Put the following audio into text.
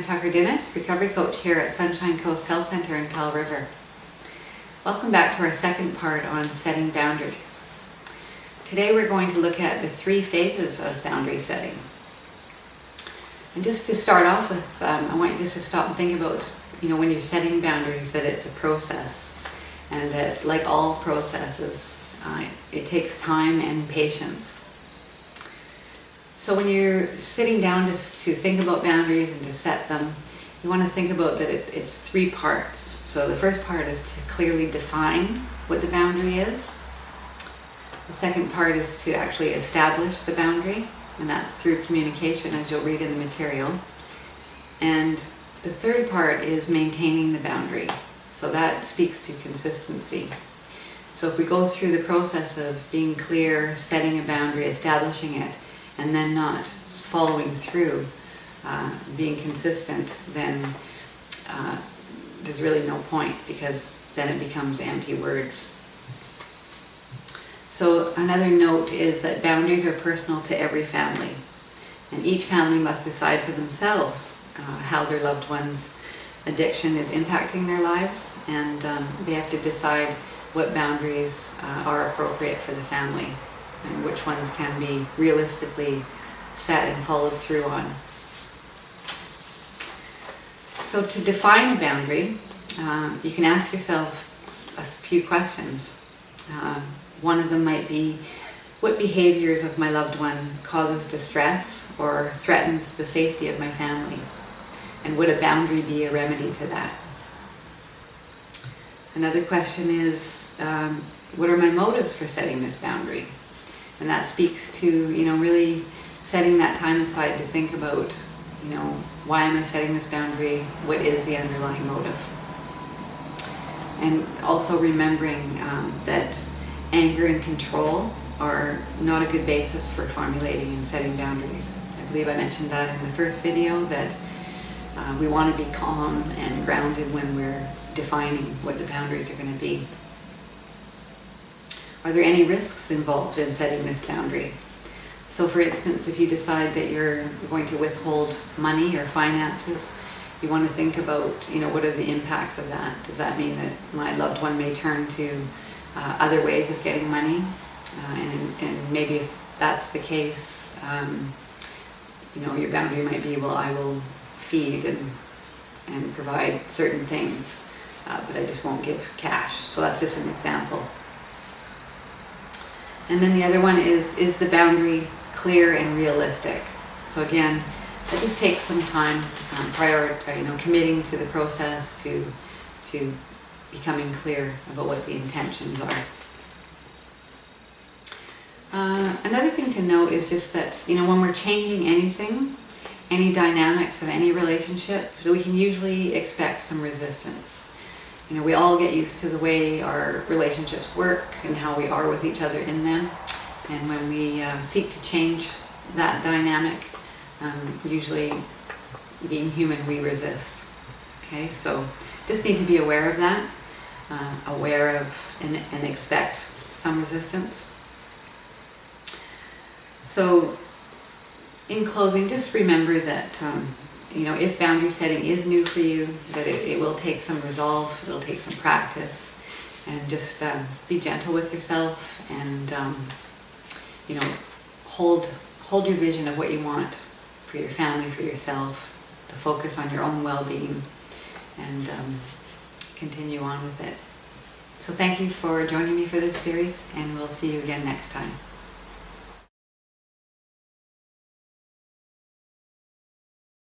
Tucker Dennis, recovery coach here at Sunshine Coast Health Center in Powell River. Welcome back to our second part on setting boundaries. Today we're going to look at the 3 phases of boundary setting. And just to start off with, I want you just to stop and think about, when you're setting boundaries, that it's a process. And that, like all processes, it takes time and patience. So when you're sitting down to think about boundaries and to set them, you want to think about that it's 3 parts. So the first part is to clearly define what the boundary is. The second part is to actually establish the boundary, and that's through communication, as you'll read in the material. And the third part is maintaining the boundary. So that speaks to consistency. So if we go through the process of being clear, setting a boundary, establishing it, and then not following through, being consistent, then there's really no point, because then it becomes empty words. So another note is that boundaries are personal to every family, and each family must decide for themselves how their loved one's addiction is impacting their lives, and they have to decide what boundaries are appropriate for the family, and which ones can be realistically set and followed through on. So to define a boundary, you can ask yourself a few questions. One of them might be, what behaviors of my loved one causes distress or threatens the safety of my family? And would a boundary be a remedy to that? Another question is, what are my motives for setting this boundary? And that speaks to, really setting that time aside to think about, why am I setting this boundary? What is the underlying motive? And also remembering that anger and control are not a good basis for formulating and setting boundaries. I believe I mentioned that in the first video, that we want to be calm and grounded when we're defining what the boundaries are going to be. Are there any risks involved in setting this boundary? So for instance, if you decide that you're going to withhold money or finances, you want to think about, what are the impacts of that? Does that mean that my loved one may turn to other ways of getting money? And maybe if that's the case, your boundary might be, well, I will feed and provide certain things, but I just won't give cash. So that's just an example. And then the other one is the boundary clear and realistic? So again, that just takes some time, committing to the process, to becoming clear about what the intentions are. Another thing to note is just that, when we're changing anything, any dynamics of any relationship, we can usually expect some resistance. We all get used to the way our relationships work and how we are with each other in them. And when we seek to change that dynamic, usually being human, we resist. Okay, so just need to be aware of that, aware of and expect some resistance. So in closing, just remember that if boundary setting is new for you, that it will take some resolve, it'll take some practice, and just be gentle with yourself, and hold your vision of what you want for your family, for yourself, to focus on your own well-being, and continue on with it. So thank you for joining me for this series, and we'll see you again next time.